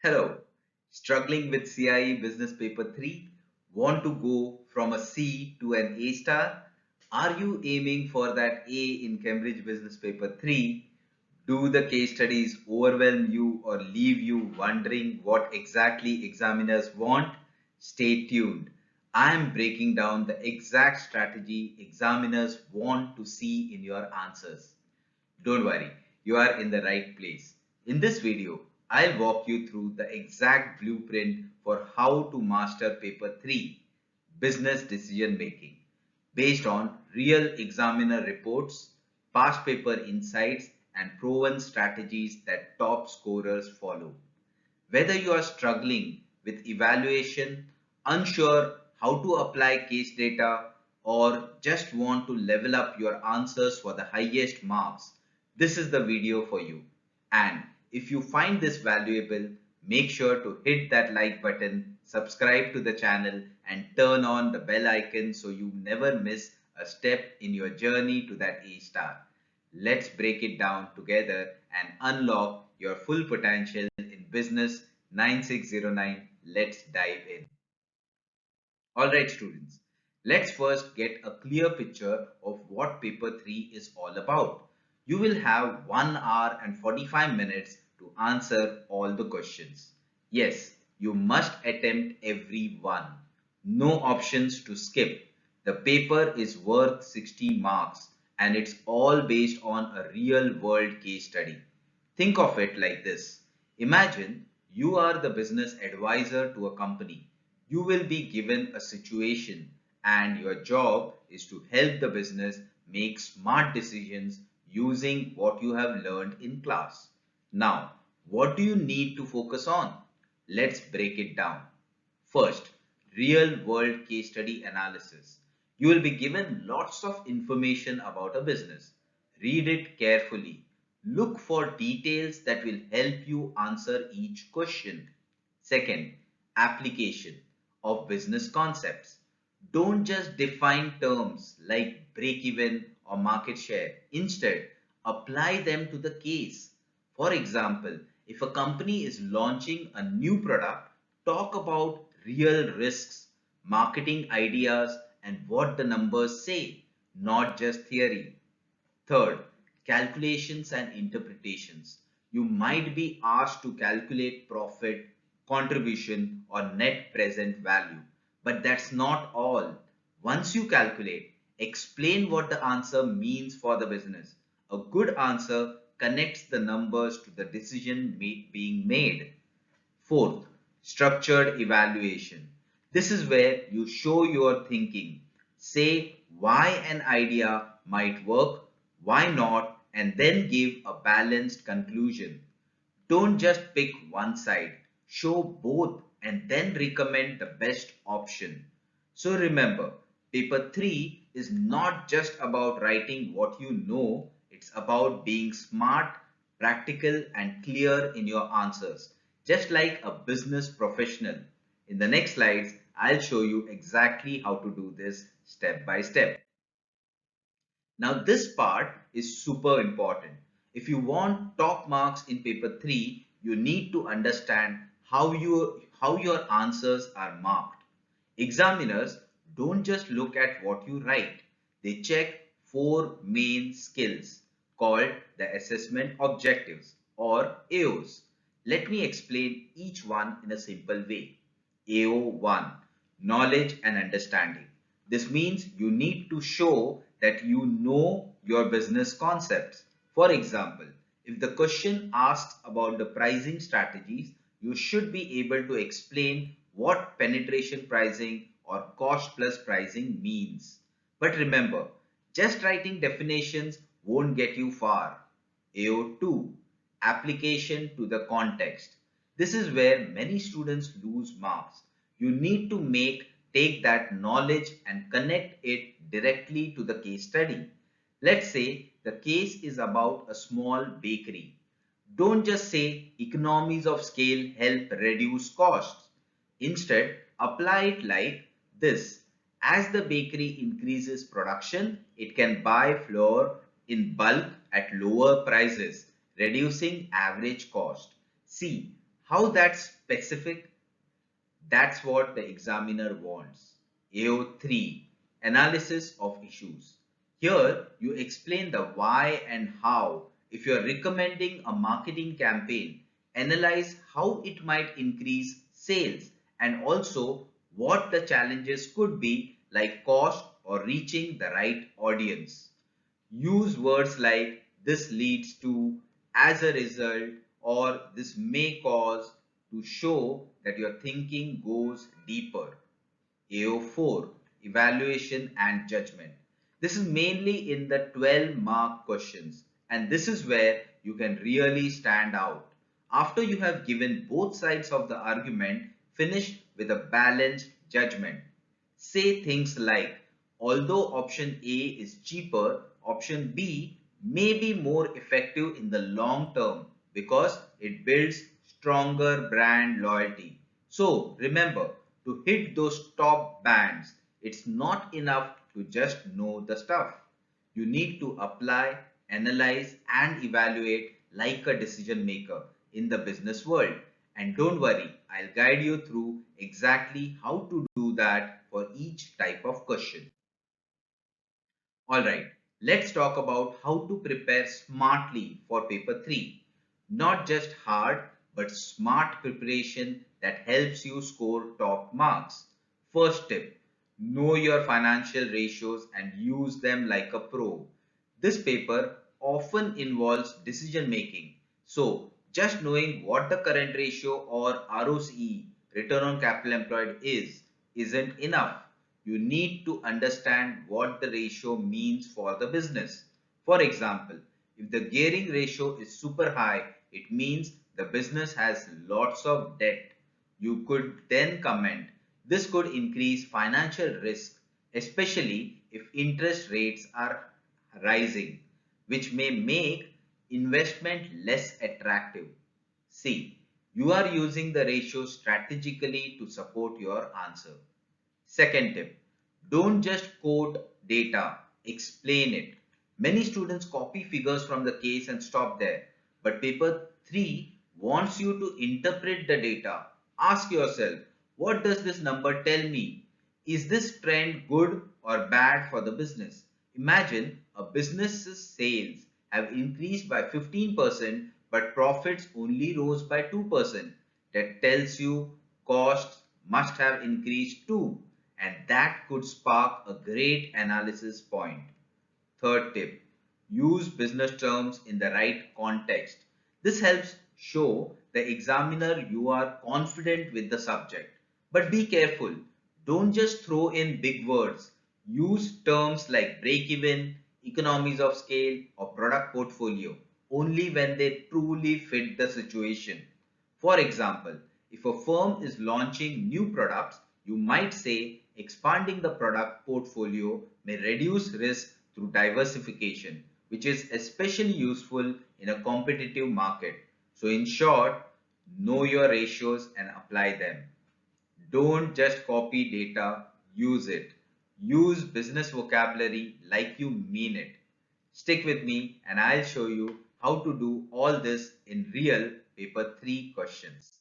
Hello, struggling with CIE Business Paper 3? Want to go from a C to an A star? Are you aiming for that A in Cambridge Business Paper 3? Do the case studies overwhelm you or leave you wondering what exactly examiners want? Stay tuned. I am breaking down the exact strategy examiners want to see in your answers. Don't worry, you are in the right place. In this video, I'll walk you through the exact blueprint for how to master paper 3, business decision making, based on real examiner reports, past paper insights, and proven strategies that top scorers follow. Whether you are struggling with evaluation, unsure how to apply case data, or just want to level up your answers for the highest marks, this is the video for you. And if you find this valuable, make sure to hit that like button, subscribe to the channel, and turn on the bell icon so you never miss a step in your journey to that A star. Let's break it down together and unlock your full potential in Business 9609. Let's dive in. Alright students, let's first get a clear picture of what paper 3 is all about. You will have 1 hour and 45 minutes to answer all the questions. Yes, you must attempt every one. No options to skip. The paper is worth 60 marks and it's all based on a real world case study. Think of it like this. Imagine you are the business advisor to a company. You will be given a situation and your job is to help the business make smart decisions using what you have learned in class. Now, what do you need to focus on? Let's break it down. First, real world case study analysis. You will be given lots of information about a business. Read it carefully. Look for details that will help you answer each question. Second, application of business concepts. Don't just define terms like break even or market share. Instead, apply them to the case. For example, if a company is launching a new product, talk about real risks, marketing ideas, and what the numbers say, not just theory. Third, calculations and interpretations. You might be asked to calculate profit, contribution, or net present value. But that's not all. Once you calculate, explain what the answer means for the business. A good answer connects the numbers to the decision being made. Fourth, structured evaluation. This is where you show your thinking. Say why an idea might work, why not, and then give a balanced conclusion. Don't just pick one side. Show both and then recommend the best option. So remember, paper 3 is not just about writing what you know, it's about being smart, practical, and clear in your answers, just like a business professional. In the next slides, I'll show you exactly how to do this step by step. Now this part is super important. If you want top marks in paper 3, you need to understand how your answers are marked. Examiners don't just look at what you write. They check four main skills called the assessment objectives or AOs. Let me explain each one in a simple way. AO1, knowledge and understanding. This means you need to show that you know your business concepts. For example, if the question asks about the pricing strategies, you should be able to explain what penetration pricing or cost plus pricing means. But remember, just writing definitions won't get you far. AO2, application to the context. This is where many students lose marks. You need to take that knowledge and connect it directly to the case study. Let's say the case is about a small bakery. Don't just say economies of scale help reduce costs. Instead, apply it like this. As the bakery increases production, it can buy flour in bulk at lower prices, reducing average cost. See How that's specific? That's what the examiner wants. AO3, Analysis of Issues. Here, you explain the why and how. If you're recommending a marketing campaign, analyze how it might increase sales and also what the challenges could be, like cost or reaching the right audience. Use words like this leads to, as a result, or this may cause to show that your thinking goes deeper. AO4, Evaluation and Judgment. This is mainly in the 12-mark questions, and this is where you can really stand out. After you have given both sides of the argument, finish with a balanced judgment. Say things like, although option A is cheaper, option B may be more effective in the long term because it builds stronger brand loyalty. So remember, to hit those top bands, it's not enough to just know the stuff. You need to apply, analyze, and evaluate like a decision maker in the business world. And don't worry, I'll guide you through exactly how to do that for each type of question. Alright, let's talk about how to prepare smartly for paper 3. Not just hard, but smart preparation that helps you score top marks. First tip, know your financial ratios and use them like a pro. This paper often involves decision making. So, just knowing what the current ratio or ROCE, return on capital employed isn't enough. You need to understand what the ratio means for the business. For example, if the gearing ratio is super high, it means the business has lots of debt. You could then comment, this could increase financial risk, especially if interest rates are rising, which may make investment less attractive. See, you are using the ratio strategically to support your answer. Second tip, don't just quote data, explain it. Many students copy figures from the case and stop there. But paper 3 wants you to interpret the data. Ask yourself, what does this number tell me? Is this trend good or bad for the business? Imagine a business's sales have increased by 15% but profits only rose by 2%. That tells you costs must have increased too, and that could spark a great analysis point. Third tip, use business terms in the right context. This helps show the examiner you are confident with the subject. But be careful, don't just throw in big words. Use terms like break even, economies of scale, or product portfolio only when they truly fit the situation. For example, if a firm is launching new products, you might say expanding the product portfolio may reduce risk through diversification, which is especially useful in a competitive market. So in short, know your ratios and apply them. Don't just copy data, use it. Use business vocabulary like you mean it. Stick with me and I'll show you how to do all this in real paper 3 questions.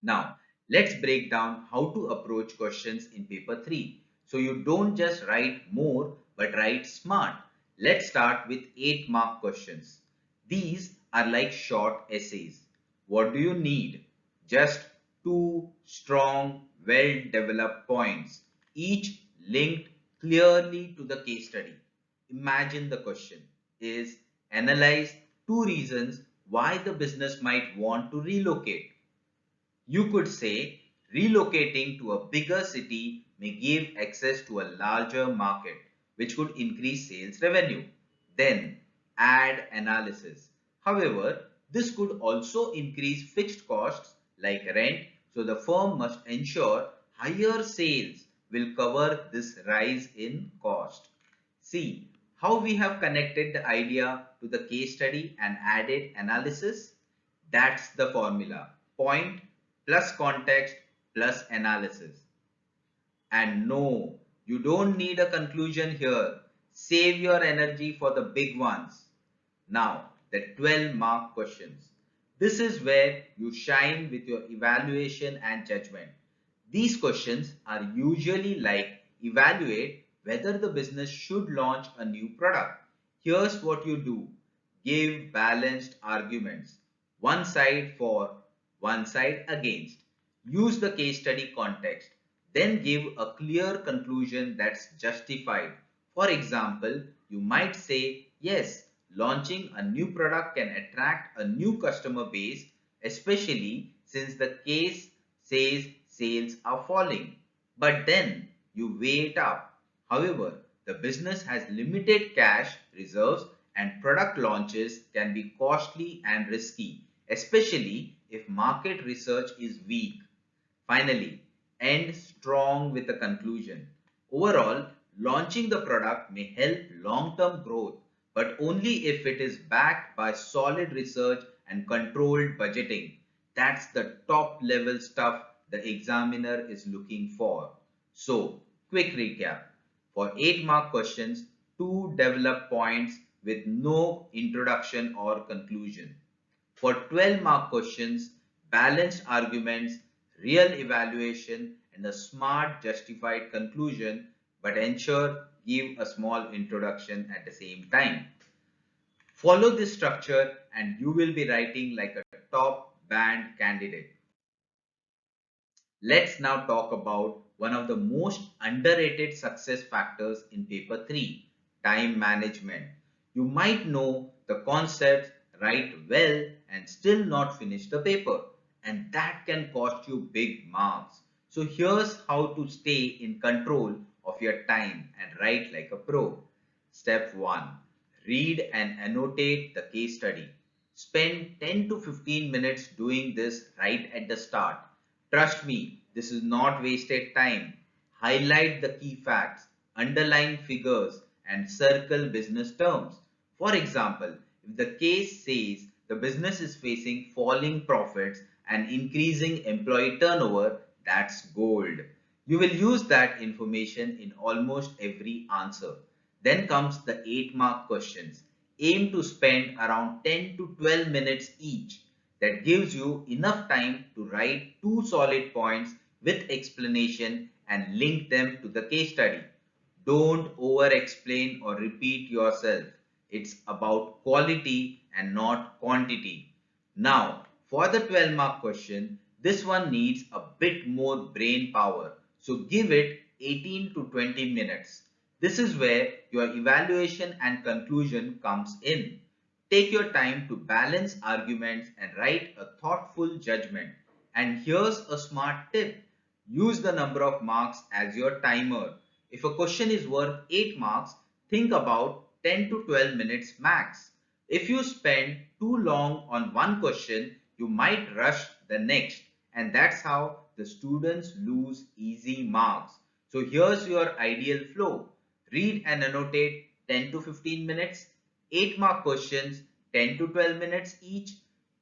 Now, let's break down how to approach questions in paper 3. So you don't just write more but write smart. Let's start with 8-mark questions. These are like short essays. What do you need? Just two strong, well-developed points, each linked clearly to the case study. Imagine the question is analyze two reasons why the business might want to relocate. You could say relocating to a bigger city may give access to a larger market, which could increase sales revenue. Then add analysis. However, this could also increase fixed costs like rent, so the firm must ensure higher sales will cover this rise in cost. See how we have connected the idea to the case study and added analysis? That's the formula. Point plus context plus analysis. And no, you don't need a conclusion here. Save your energy for the big ones. Now, the 12-mark questions. This is where you shine with your evaluation and judgment. These questions are usually like evaluate whether the business should launch a new product. Here's what you do. Give balanced arguments. One side for, one side against. Use the case study context. Then give a clear conclusion that's justified. For example, you might say, yes, launching a new product can attract a new customer base, especially since the case says sales are falling. But then you weigh it up. However, the business has limited cash reserves and product launches can be costly and risky, especially if market research is weak. Finally, end strong with a conclusion. Overall, launching the product may help long-term growth, but only if it is backed by solid research and controlled budgeting. That's the top level stuff the examiner is looking for. So, quick recap. For 8-mark questions, 2 develop points with no introduction or conclusion. For 12-mark questions, balanced arguments, real evaluation, and a smart justified conclusion, but ensure give a small introduction at the same time. Follow this structure and you will be writing like a top band candidate. Let's now talk about one of the most underrated success factors in paper 3, time management. You might know the concepts, write well and still not finish the paper, and that can cost you big marks. So here's how to stay in control of your time and write like a pro. Step 1. Read and annotate the case study. Spend 10 to 15 minutes doing this right at the start. Trust me, this is not wasted time. Highlight the key facts, underline figures, and circle business terms. For example, if the case says the business is facing falling profits and increasing employee turnover, that's gold. You will use that information in almost every answer. Then comes the 8-mark questions. Aim to spend around 10 to 12 minutes each. That gives you enough time to write 2 solid points with explanation and link them to the case study. Don't over-explain or repeat yourself. It's about quality and not quantity. Now, for the 12-mark question, this one needs a bit more brain power. So give it 18 to 20 minutes. This is where your evaluation and conclusion comes in. Take your time to balance arguments and write a thoughtful judgment. And here's a smart tip. Use the number of marks as your timer. If a question is worth 8 marks, think about 10 to 12 minutes max. If you spend too long on one question, you might rush the next. And that's how the students lose easy marks. So here's your ideal flow. Read and annotate 10 to 15 minutes. 8-mark questions 10 to 12 minutes each.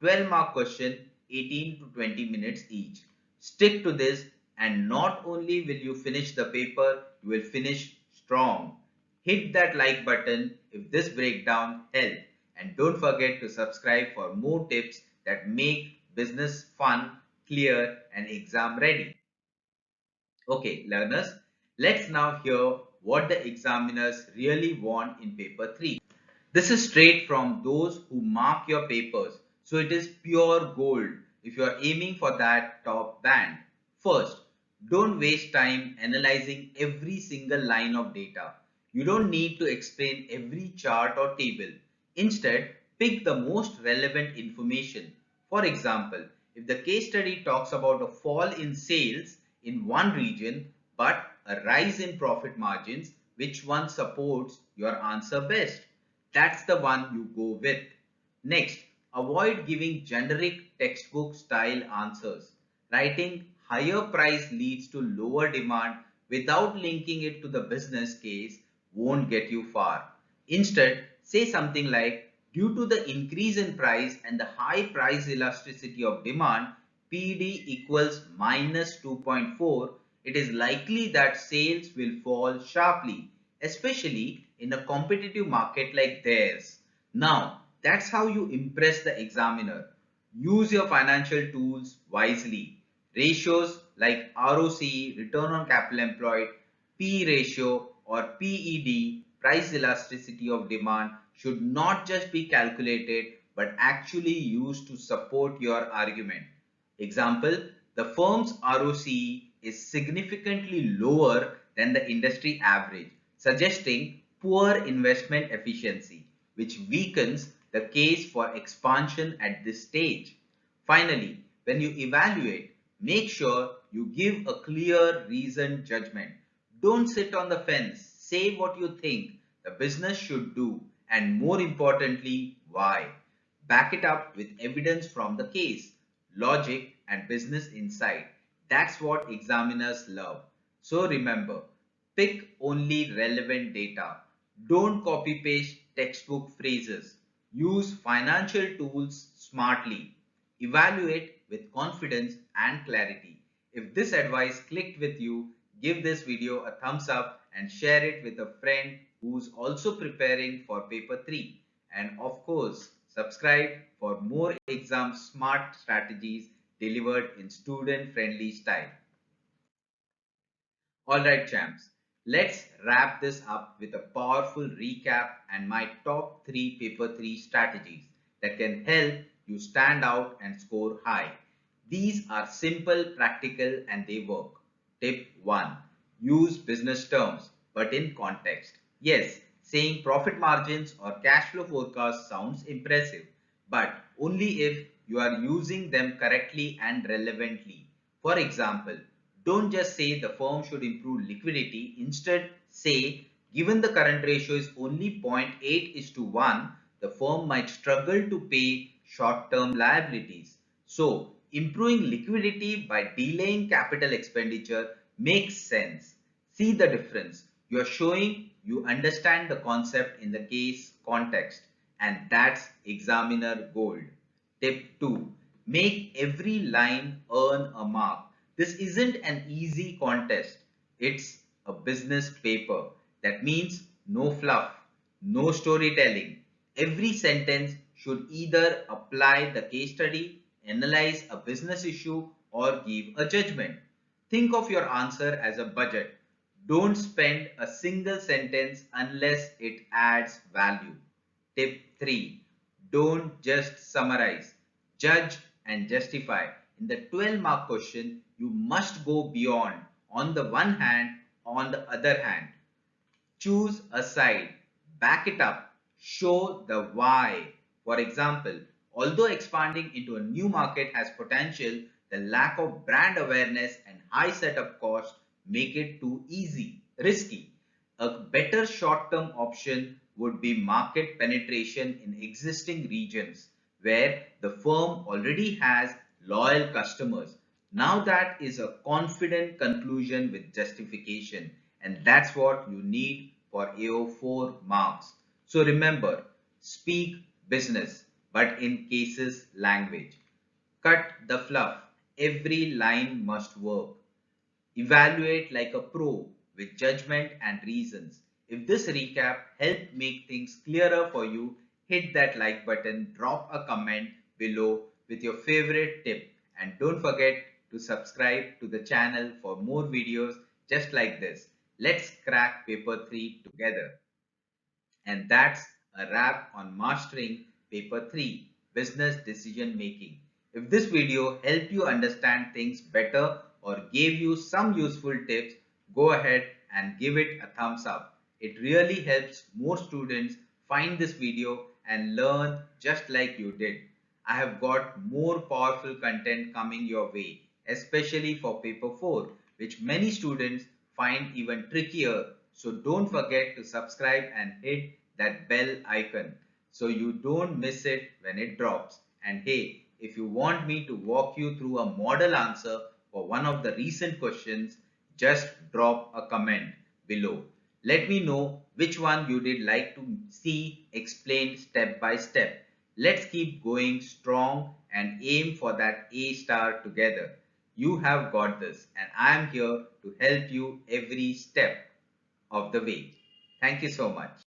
12-mark question 18 to 20 minutes each. Stick to this and not only will you finish the paper, you will finish strong. Hit that like button if this breakdown helped and don't forget to subscribe for more tips that make business fun, clear and exam ready. Okay, learners, let's now hear what the examiners really want in paper 3. This is straight from those who mark your papers, so it is pure gold if you are aiming for that top band. First, don't waste time analyzing every single line of data. You don't need to explain every chart or table. Instead, pick the most relevant information. For example, if the case study talks about a fall in sales in one region but a rise in profit margins, which one supports your answer best? That's the one you go with. Next, avoid giving generic textbook style answers. Writing higher price leads to lower demand without linking it to the business case won't get you far. Instead, say something like, due to the increase in price and the high price elasticity of demand, PD equals minus 2.4, it is likely that sales will fall sharply, especially in a competitive market like theirs. Now, that's how you impress the examiner. Use your financial tools wisely. Ratios like ROCE, return on capital employed, P ratio or PED, price elasticity of demand, should not just be calculated but actually used to support your argument. Example, the firm's ROCE is significantly lower than the industry average, suggesting poor investment efficiency, which weakens the case for expansion at this stage. Finally, when you evaluate, make sure you give a clear, reasoned judgment. Don't sit on the fence. Say what you think the business should do, and more importantly, why. Back it up with evidence from the case, logic, and business insight. That's what examiners love. So remember, pick only relevant data. Don't copy paste textbook phrases. Use financial tools smartly. Evaluate with confidence and clarity. If this advice clicked with you, give this video a thumbs up and share it with a friend who's also preparing for paper 3. And of course, subscribe for more exam smart strategies delivered in student friendly style. Alright champs, let's wrap this up with a powerful recap and my top 3 paper 3 strategies that can help you stand out and score high. These are simple, practical and they work. Tip 1. Use business terms but in context. Yes, saying profit margins or cash flow forecast sounds impressive, but only if you are using them correctly and relevantly. For example, don't just say the firm should improve liquidity. Instead, say, given the current ratio is only 0.8:1, the firm might struggle to pay short-term liabilities. So, improving liquidity by delaying capital expenditure makes sense. See the difference. You are showing you understand the concept in the case context, and that's examiner gold. Tip 2. Make every line earn a mark. This isn't an easy contest. It's a business paper. That means no fluff, no storytelling. Every sentence should either apply the case study, analyze a business issue, or give a judgment. Think of your answer as a budget. Don't spend a single sentence unless it adds value. Tip 3. Don't just summarize. Judge and justify. In the 12-mark question, you must go beyond. On the one hand, on the other hand. Choose a side, back it up, show the why. For example, although expanding into a new market has potential, the lack of brand awareness and high setup costs make it too risky. A better short-term option would be market penetration in existing regions where the firm already has loyal customers. Now that is a confident conclusion with justification, and that's what you need for AO4 marks. So remember, speak business but in cases language. Cut the fluff. Every line must work. Evaluate like a pro with judgment and reasons. If this recap helped make things clearer for you, hit that like button, drop a comment below with your favorite tip, and don't forget to subscribe to the channel for more videos just like this. Let's crack paper 3 together. And that's a wrap on mastering paper 3, business decision making. If this video helped you understand things better or gave you some useful tips, go ahead and give it a thumbs up. It really helps more students find this video and learn just like you did. I have got more powerful content coming your way, especially for paper 4, which many students find even trickier. So don't forget to subscribe and hit that bell icon so you don't miss it when it drops. And hey, if you want me to walk you through a model answer for one of the recent questions, just drop a comment below. Let me know which one you did like to see explained step by step. Let's keep going strong and aim for that A star together. You have got this, and I am here to help you every step of the way. Thank you so much.